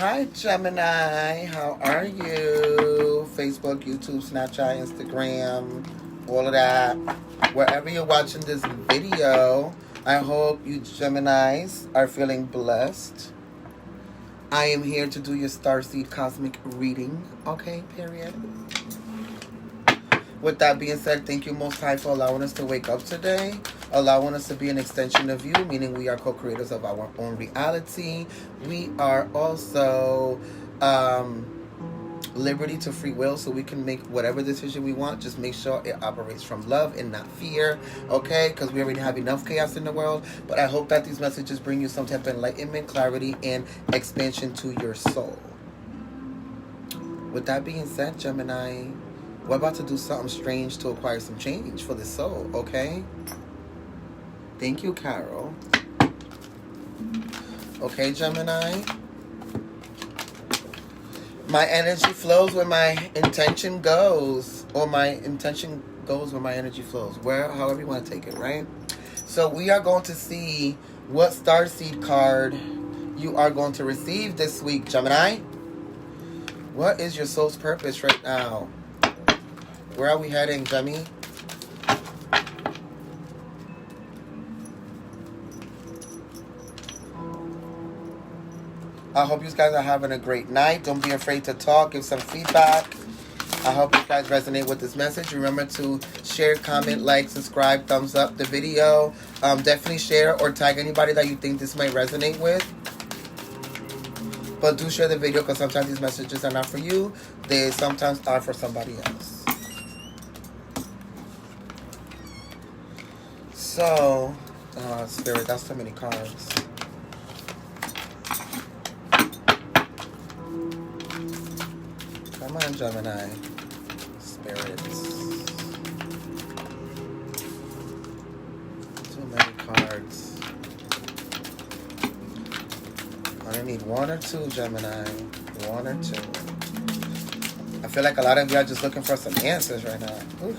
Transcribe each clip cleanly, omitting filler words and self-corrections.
Hi, Gemini. How are you? Facebook, YouTube, Snapchat, Instagram, all of that. Wherever you're watching this video, I hope you Geminis are feeling blessed. I am here to do your Starseed Cosmic reading. Okay, period. With that being said, thank you Most High for allowing us to wake up today, allowing us to be an extension of you, meaning we are co-creators of our own reality. We are also liberty to free will, so we can make whatever decision we want. Just make sure it operates from love and not fear, okay? Because we already have enough chaos in the world. But I hope that these messages bring you some type of enlightenment, clarity, and expansion to your soul. With that being said, Gemini, we're about to do something strange to acquire some change for the soul, okay? Thank you, Carol. Okay, Gemini. My energy flows where my intention goes. Or my intention goes where my energy flows. However you want to take it, right? So we are going to see what Starseed card you are going to receive this week, Gemini. What is your soul's purpose right now? Where are we heading, Jemmy? I hope you guys are having a great night. Don't be afraid to talk. Give some feedback. I hope you guys resonate with this message. Remember to share, comment, like, subscribe, thumbs up the video. Definitely share or tag anybody that you think this might resonate with. But do share the video because sometimes these messages are not for you. They sometimes are for somebody else. So, Spirit, that's so many cards. Come on, Gemini. Spirits. Too many cards. I need one or two, Gemini. One or two. I feel like a lot of you are just looking for some answers right now. Ooh.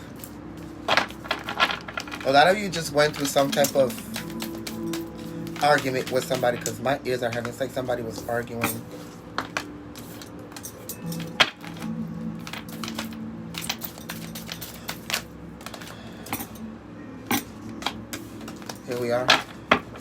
A lot of you just went through some type of argument with somebody because my ears are hurting. It's like somebody was arguing. Here we are.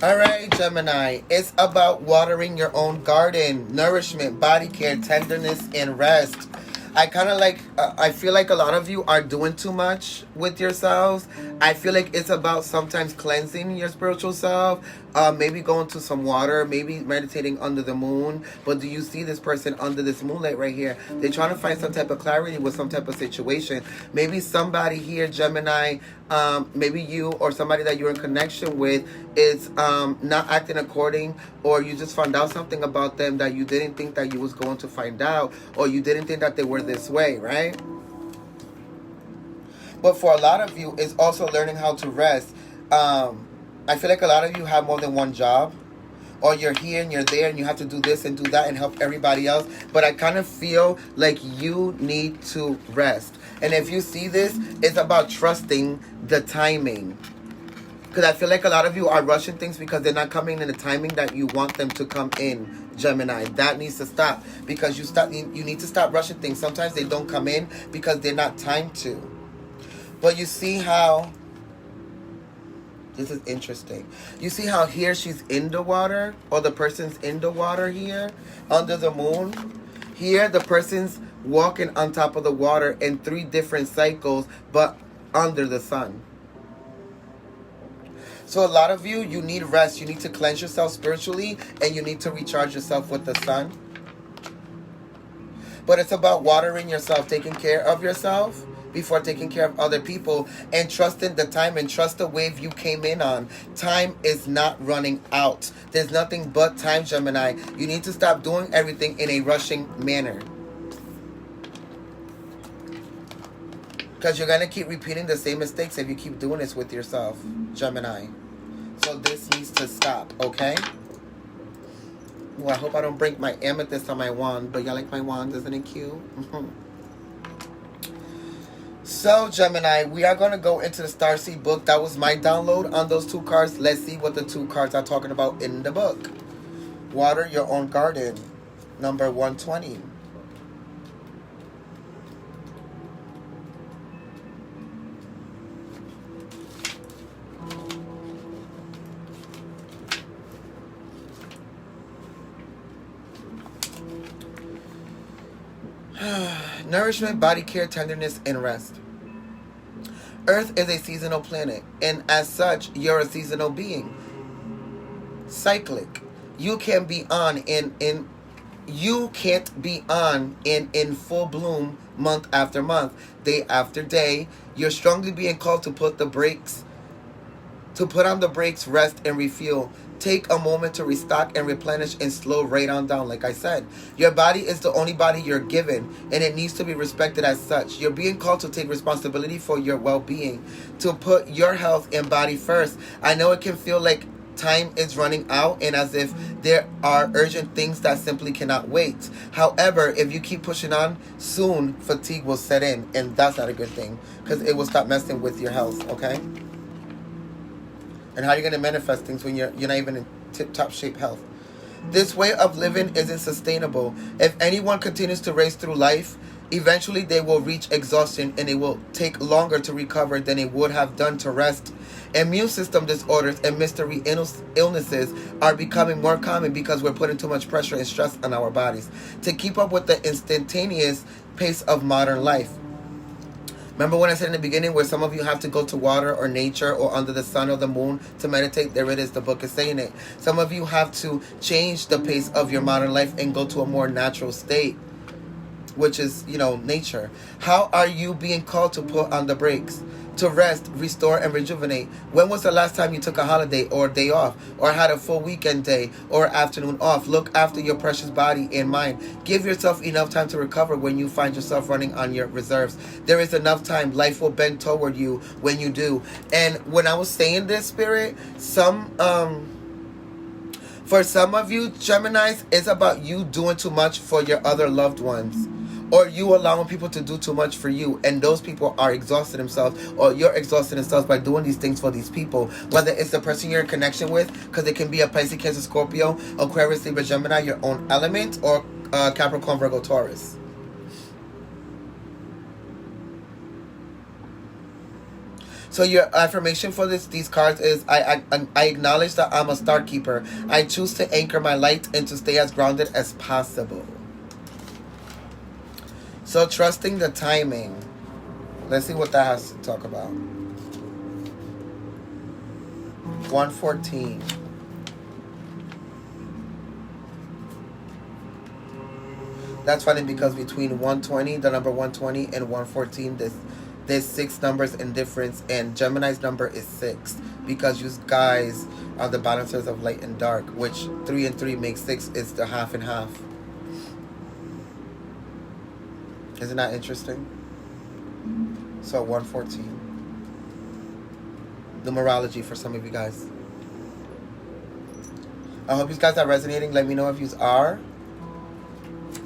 All right, Gemini. It's about watering your own garden, nourishment, body care, tenderness, and rest. I kind of like, I feel like a lot of you are doing too much with yourselves. I feel like it's about sometimes cleansing your spiritual self. Maybe going to some water, maybe meditating under the moon. But do you see this person under this moonlight right here? They're trying to find some type of clarity with some type of situation. Maybe somebody here, Gemini, maybe you or somebody that you're in connection with is not acting according, or you just found out something about them that you didn't think that you was going to find out, or you didn't think that they were this way, right? But for a lot of you, it's also learning how to rest. I feel like a lot of you have more than one job, or you're here and you're there and you have to do this and do that and help everybody else. But I kind of feel like you need to rest. And if you see this, it's about trusting the timing. Because I feel like a lot of you are rushing things because they're not coming in the timing that you want them to come in, Gemini. That needs to stop, because you need to stop rushing things. Sometimes they don't come in because they're not timed to. But you see how, this is interesting. You see how here she's in the water, or the person's in the water here, under the moon. Here the person's walking on top of the water in 3 different cycles, but under the sun. So a lot of you need rest. You need to cleanse yourself spiritually, and you need to recharge yourself with the sun. But it's about watering yourself, taking care of yourself before taking care of other people, and trusting the time and trust the wave you came in on. Time is not running out. There's nothing but time, Gemini. You need to stop doing everything in a rushing manner, because you're going to keep repeating the same mistakes if you keep doing this with yourself, Gemini. So this needs to stop, okay? Well, I hope I don't break my amethyst on my wand, but y'all like my wand, isn't it cute? So, Gemini, we are going to go into the Starseed book. That was my download on those 2 cards. Let's see what the 2 cards are talking about in the book. Water your own garden. number 120. Nourishment, body care, tenderness, and rest. Earth is a seasonal planet, and as such, you're a seasonal being. Cyclic. You can be on you can't be on in full bloom month after month, day after day. You're strongly being called to put on the brakes, rest, and refuel. Take a moment to restock and replenish and slow right on down. Like I said, your body is the only body you're given, and it needs to be respected as such. You're being called to take responsibility for your well-being, to put your health and body first. I know it can feel like time is running out and as if there are urgent things that simply cannot wait. However, if you keep pushing on, soon fatigue will set in, and that's not a good thing because it will stop messing with your health, okay? And how are you going to manifest things when you're not even in tip-top shape health? This way of living isn't sustainable. If anyone continues to race through life, eventually they will reach exhaustion and it will take longer to recover than it would have done to rest. Immune system disorders and mystery illnesses are becoming more common because we're putting too much pressure and stress on our bodies to keep up with the instantaneous pace of modern life. Remember when I said in the beginning where some of you have to go to water or nature or under the sun or the moon to meditate? There it is. The book is saying it. Some of you have to change the pace of your modern life and go to a more natural state, which is, nature. How are you being called to put on the brakes? To rest, restore, and rejuvenate. When was the last time you took a holiday or a day off or had a full weekend day or afternoon off? Look after your precious body and mind. Give yourself enough time to recover when you find yourself running on your reserves. There is enough time. Life will bend toward you when you do. And when I was saying this, Spirit, for some of you, Geminis, it's about you doing too much for your other loved ones. Or you allowing people to do too much for you, and those people are exhausting themselves, or you're exhausting themselves by doing these things for these people. Whether it's the person you're in connection with, because it can be a Pisces, Cancer, Scorpio, Aquarius, Libra, Gemini, your own element, or Capricorn, Virgo, Taurus. So your affirmation for these cards is, I acknowledge that I'm a star keeper. I choose to anchor my light and to stay as grounded as possible. So trusting the timing. Let's see what that has to talk about. 114. That's funny because between 120, the number 120, and 114, there's 6 numbers in difference, and Gemini's number is 6 because you guys are the balancers of light and dark, which 3 and 3 makes 6. It's the half and half. Isn't that interesting? So 114. Numerology for some of you guys. I hope you guys are resonating. Let me know if you are.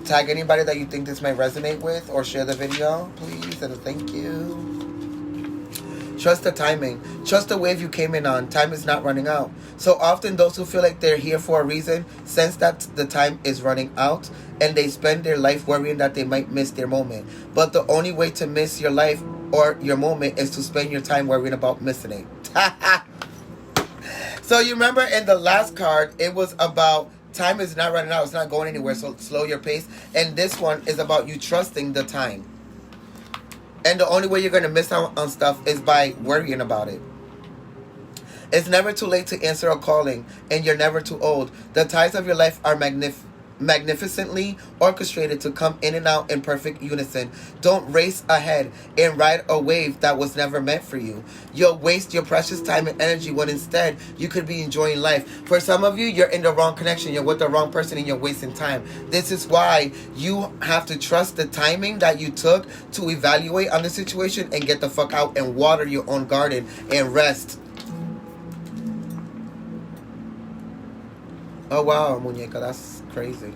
Tag anybody that you think this might resonate with, or share the video, please, and thank you. Trust the timing. Trust the wave you came in on. Time is not running out. So often those who feel like they're here for a reason sense that the time is running out, and they spend their life worrying that they might miss their moment. But the only way to miss your life or your moment is to spend your time worrying about missing it. So you remember in the last card, it was about time is not running out. It's not going anywhere. So slow your pace. And this one is about you trusting the time. And the only way you're going to miss out on stuff is by worrying about it. It's never too late to answer a calling, and you're never too old. The tides of your life are magnificently orchestrated to come in and out in perfect unison. Don't race ahead and ride a wave that was never meant for you. You'll waste your precious time and energy when instead you could be enjoying life. For some of you, you're in the wrong connection. You're with the wrong person and you're wasting time. This is why you have to trust the timing that you took to evaluate on the situation and get the fuck out and water your own garden and rest. Oh wow, muñeca, that's crazy.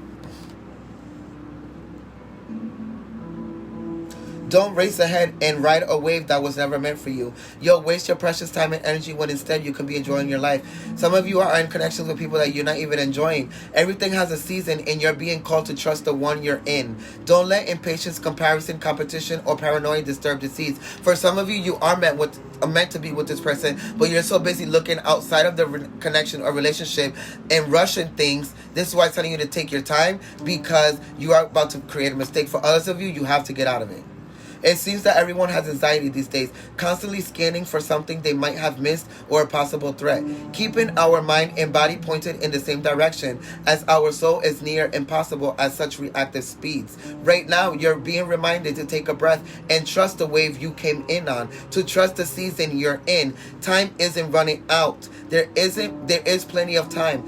Don't race ahead and ride a wave that was never meant for you. You'll waste your precious time and energy when instead you can be enjoying your life. Some of you are in connections with people that you're not even enjoying. Everything has a season and you're being called to trust the one you're in. Don't let impatience, comparison, competition, or paranoia disturb the seeds. For some of you, you are meant to be with this person, but you're so busy looking outside of the connection or relationship and rushing things. This is why I'm telling you to take your time, because you are about to create a mistake. For others of you, you have to get out of it. It seems that everyone has anxiety these days, constantly scanning for something they might have missed or a possible threat. Keeping our mind and body pointed in the same direction, as our soul is near impossible at such reactive speeds. Right now, you're being reminded to take a breath and trust the wave you came in on, to trust the season you're in. Time isn't running out. There is plenty of time.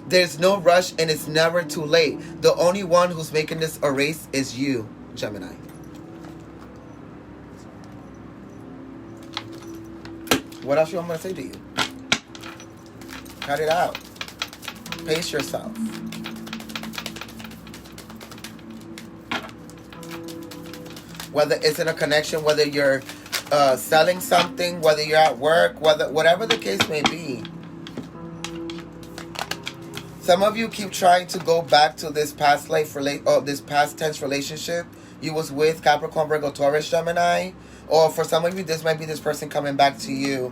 There's no rush and it's never too late. The only one who's making this a race is you, Gemini. What else you want me to say to you? Cut it out. Pace yourself. Whether it's in a connection, whether you're selling something, whether you're at work, whatever the case may be. Some of you keep trying to go back to this past this past tense relationship you was with, Capricorn, Virgo, Taurus, Gemini. Or for some of you, this might be this person coming back to you.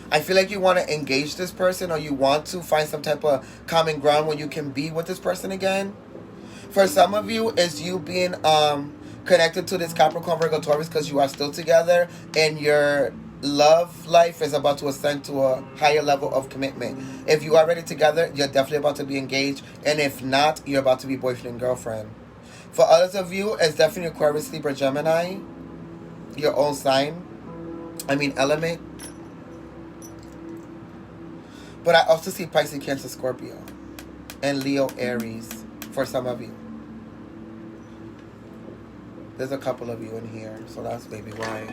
I feel like you want to engage this person, or you want to find some type of common ground where you can be with this person again. For some of you, it's you being connected to this Capricorn, Virgo, Taurus because you are still together and your love life is about to ascend to a higher level of commitment. If you are already together, you're definitely about to be engaged. And if not, you're about to be boyfriend and girlfriend. For others of you, it's definitely Aquarius, Libra, Gemini. Your own sign. Element. But I also see Pisces, Cancer, Scorpio. And Leo, Aries. For some of you. There's a couple of you in here. So that's maybe why.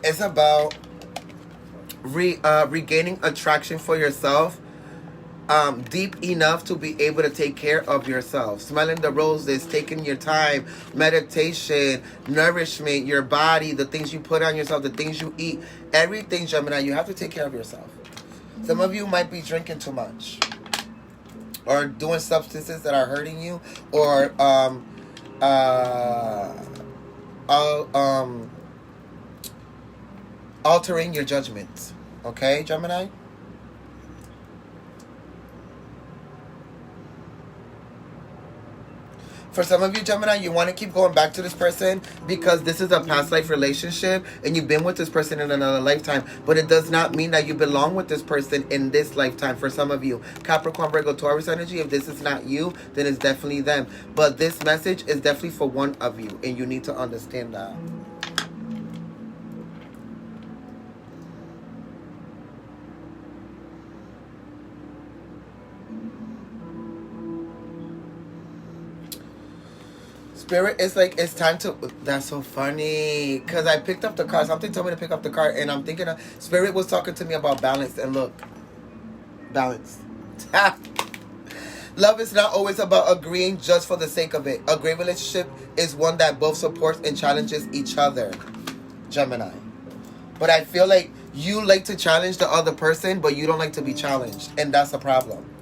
It's about regaining attraction for yourself, deep enough to be able to take care of yourself. Smelling the roses, taking your time, meditation, nourishment, your body, the things you put on yourself, the things you eat, everything, Gemini, you have to take care of yourself. Some of you might be drinking too much, or doing substances that are hurting you, or altering your judgments. Okay, Gemini? For some of you, Gemini, you want to keep going back to this person because this is a past life relationship and you've been with this person in another lifetime. But it does not mean that you belong with this person in this lifetime. For some of you, Capricorn, Virgo, Taurus energy, if this is not you, then it's definitely them. But this message is definitely for one of you, and you need to understand that. Spirit is like, it's time to... That's so funny. Because I picked up the card. Something told me to pick up the card. And I'm thinking... Spirit was talking to me about balance. And look. Balance. Love is not always about agreeing just for the sake of it. A great relationship is one that both supports and challenges each other. Gemini. But I feel like you like to challenge the other person, but you don't like to be challenged. And that's a problem.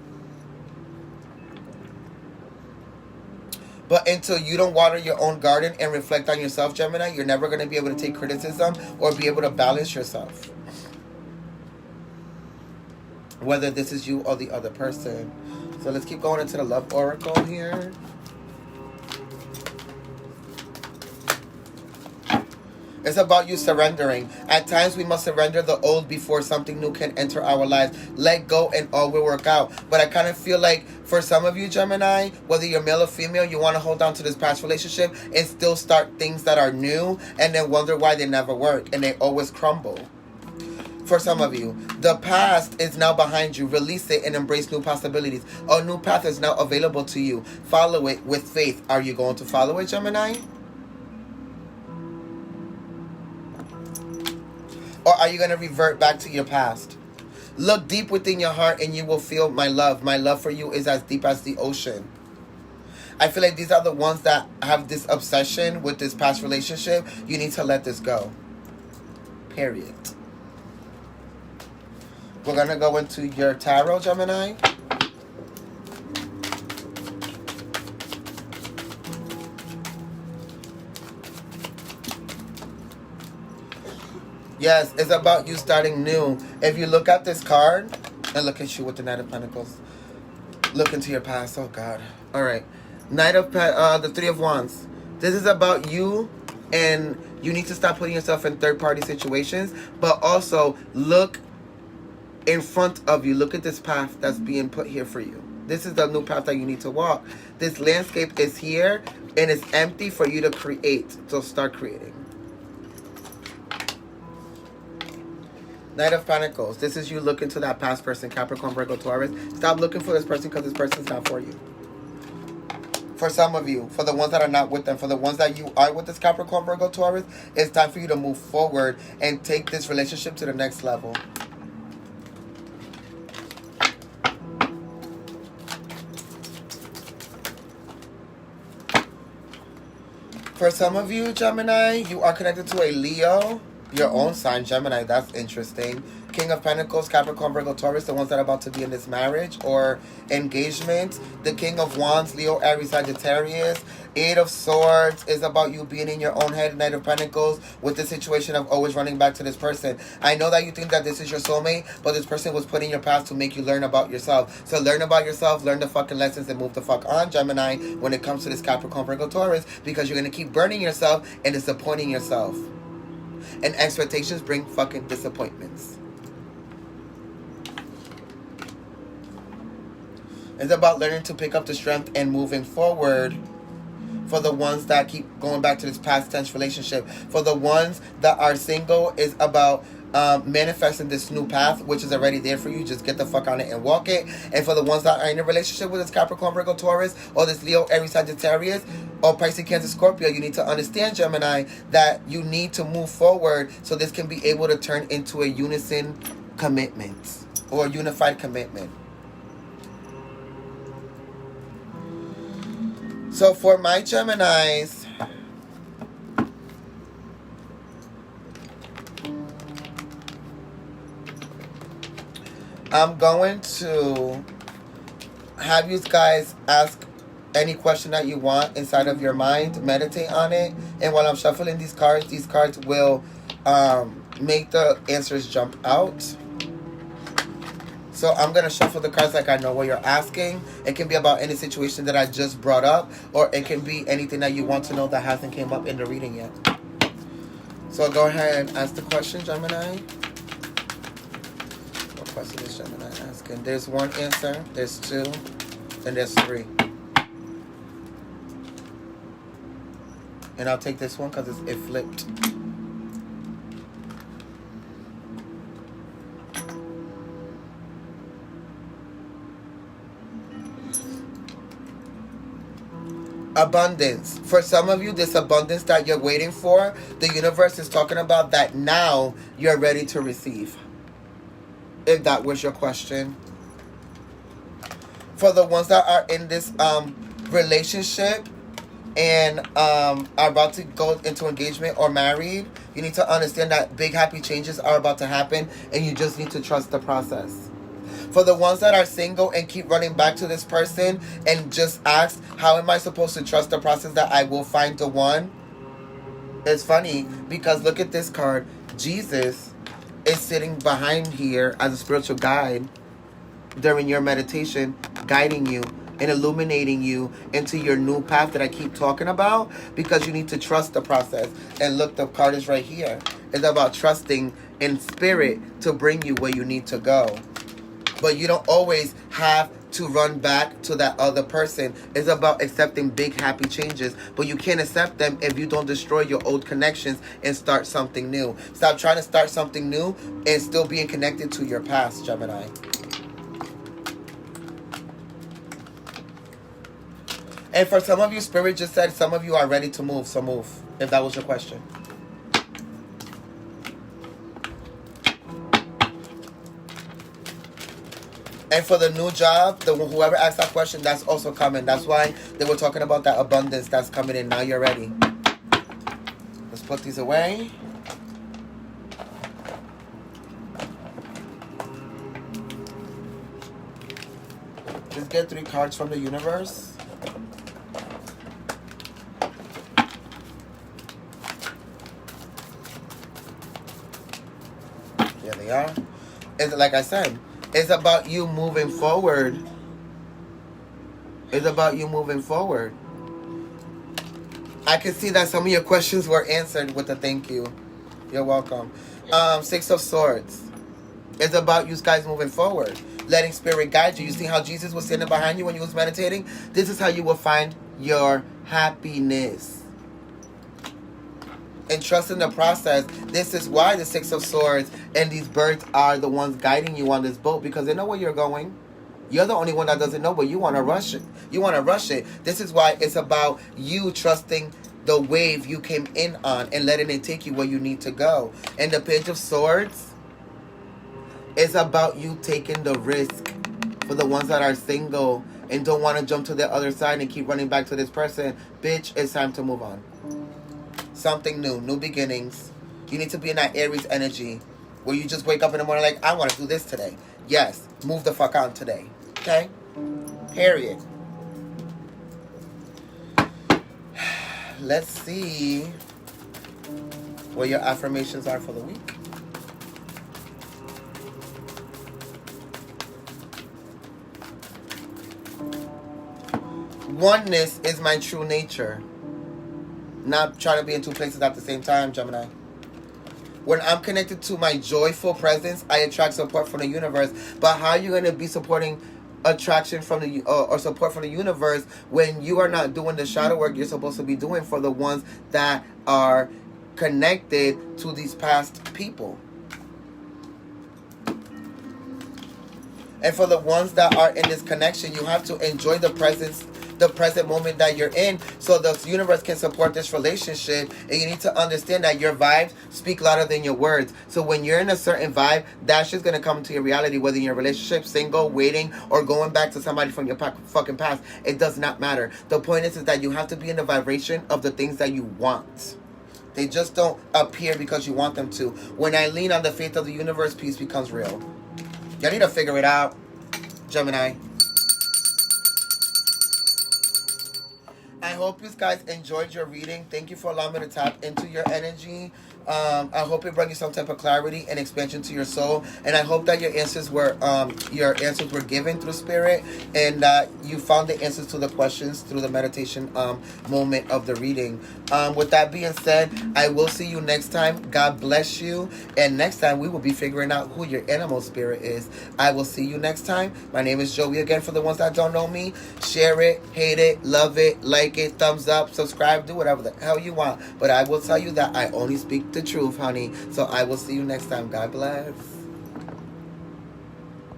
But until you don't water your own garden and reflect on yourself, Gemini, you're never going to be able to take criticism or be able to balance yourself. Whether this is you or the other person. So let's keep going into the love oracle here. It's about you surrendering. At times we must surrender the old before something new can enter our lives. Let go and all will work out. But I kind of feel like for some of you, Gemini, whether you're male or female, you want to hold on to this past relationship and still start things that are new and then wonder why they never work and they always crumble. For some of you, the past is now behind you. Release it and embrace new possibilities. A new path is now available to you. Follow it with faith. Are you going to follow it, Gemini? Or are you going to revert back to your past? Look deep within your heart and you will feel my love. My love for you is as deep as the ocean. I feel like these are the ones that have this obsession with this past relationship. You need to let this go. Period. We're going to go into your tarot, Gemini. Yes, it's about you starting new. If you look at this card, and look at you with the Knight of Pentacles. Look into your past. Oh, God. All right. The Three of Wands. This is about you, and you need to stop putting yourself in third-party situations, but also look in front of you. Look at this path that's being put here for you. This is the new path that you need to walk. This landscape is here, and it's empty for you to create. So start creating. Knight of Pentacles. This is you looking to that past person, Capricorn, Virgo, Taurus. Stop looking for this person because this person's not for you. For some of you, for the ones that are not with them, for the ones that you are with this Capricorn, Virgo, Taurus, it's time for you to move forward and take this relationship to the next level. For some of you, Gemini, you are connected to a Leo. Your own sign, Gemini. That's interesting. King of Pentacles, Capricorn, Virgo, Taurus, the ones that are about to be in this marriage or engagement. The King of Wands, Leo, Aries, Sagittarius. Eight of Swords is about you being in your own head. Knight of Pentacles with the situation of always running back to this person. I know that you think that this is your soulmate, but this person was put in your path to make you learn about yourself. So learn about yourself, learn the fucking lessons, and move the fuck on, Gemini, when it comes to this Capricorn, Virgo, Taurus, because you're going to keep burning yourself and disappointing yourself. And expectations bring fucking disappointments. It's about learning to pick up the strength and moving forward. For the ones that keep going back to this past tense relationship. For the ones that are single, is about manifesting this new path, which is already there for you. Just get the fuck on it and walk it. And for the ones that are in a relationship with this Capricorn, Virgo, Taurus, or this Leo, Aries, Sagittarius, or Pisces, Cancer, Scorpio, you need to understand, Gemini, that you need to move forward so this can be able to turn into a unison commitment or a unified commitment. So for my Geminis, I'm going to have you guys ask any question that you want inside of your mind. Meditate on it. And while I'm shuffling these cards will make the answers jump out. So I'm going to shuffle the cards like I know what you're asking. It can be about any situation that I just brought up, or it can be anything that you want to know that hasn't came up in the reading yet. So go ahead and ask the question, Gemini. What question is Gemini asking? There's one answer, there's two, and there's three. And I'll take this one because it flipped. Abundance. For some of you, this abundance that you're waiting for, the universe is talking about that now you're ready to receive. If that was your question. For the ones that are in this relationship and are about to go into engagement or married, you need to understand that big happy changes are about to happen and you just need to trust the process. For the ones that are single and keep running back to this person and just ask, how am I supposed to trust the process that I will find the one? It's funny because look at this card. Jesus is sitting behind here as a spiritual guide during your meditation, guiding you and illuminating you into your new path that I keep talking about, because you need to trust the process. And look, the card is right here. It's about trusting in spirit to bring you where you need to go. But you don't always have to run back to that other person. It's about accepting big happy changes. But you can't accept them if you don't destroy your old connections and start something new. Stop trying to start something new and still being connected to your past, Gemini. And for some of you, Spirit just said some of you are ready to move. So move, if that was your question. And for the new job, whoever asked that question, that's also coming. That's why they were talking about that abundance that's coming in. Now you're ready. Let's put these away. Just get 3 cards from the universe. Here they are. It's like I said, it's about you moving forward. It's about you moving forward. I can see that some of your questions were answered with a thank you. You're welcome. 6 of Swords. It's about you guys moving forward. Letting spirit guide you. You see how Jesus was standing behind you when you was meditating? This is how you will find your happiness. And trust in the process. This is why the 6 of Swords and these birds are the ones guiding you on this boat, because they know where you're going. You're the only one that doesn't know, but you want to rush it. You want to rush it. This is why it's about you trusting the wave you came in on and letting it take you where you need to go. And the Page of Swords is about you taking the risk. For the ones that are single and don't want to jump to the other side and keep running back to this person, bitch, it's time to move on. Something new, new beginnings. You need to be in that Aries energy where you just wake up in the morning like, I want to do this today. Yes, move the fuck on today. Okay? Period. Let's see what your affirmations are for the week. Oneness is my true nature. Not trying to be in 2 places at the same time, Gemini. When I'm connected to my joyful presence, I attract support from the universe. But how are you going to be supporting attraction from the or support from the universe when you are not doing the shadow work you're supposed to be doing for the ones that are connected to these past people? And for the ones that are in this connection, you have to enjoy the present moment that you're in, so the universe can support this relationship. And you need to understand that your vibes speak louder than your words. So when you're in a certain vibe, that's just going to come into your reality, whether in your relationship, single, waiting, or going back to somebody from your fucking past. It does not matter. The point is that you have to be in the vibration of the things that you want. They just don't appear because you want them to. When I lean on the faith of the universe, peace becomes real. Y'all need to figure it out, Gemini. I hope you guys enjoyed your reading. Thank you for allowing me to tap into your energy. I hope it brought you some type of clarity and expansion to your soul. And I hope that your answers were given through spirit, and that you found the answers to the questions through the meditation moment of the reading. With that being said, I will see you next time. God bless you. And next time we will be figuring out who your animal spirit is. I will see you next time. My name is Joey again. For the ones that don't know me, share it, hate it, love it, like it, thumbs up, subscribe, do whatever the hell you want. But I will tell you that I only speak the truth, honey. So I will see you next time. God bless.